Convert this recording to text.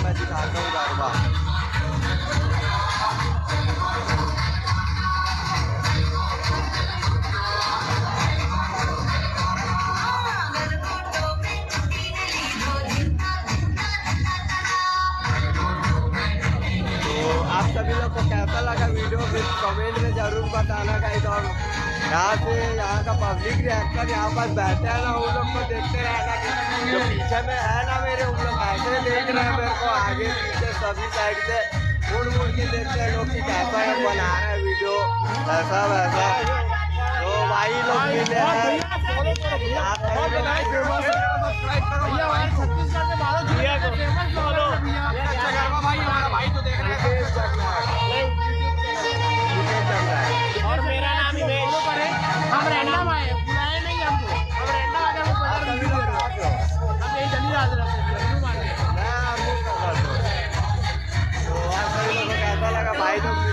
मैं दिखाता हूँ गरबा। आप सभी लोग को कैसा लगा वीडियो फिर कमेंट में जरूर बताना गाइस। और यहाँ से यहाँ का पब्लिक रिएक्शन यहाँ पर बैठे हैं ना, उन लोग को देखते रहना कि जो पीछे में है ना मेरे, उन लोग ऐसे देख रहे हैं मेरे को आगे पीछे सभी साइड से मुड़ मुड़ के देखते हैं लोग कि कैसा है बना रहे हैं वीडियो ऐसा वैसा। तो भाई लोग मिले हैं भाई लोग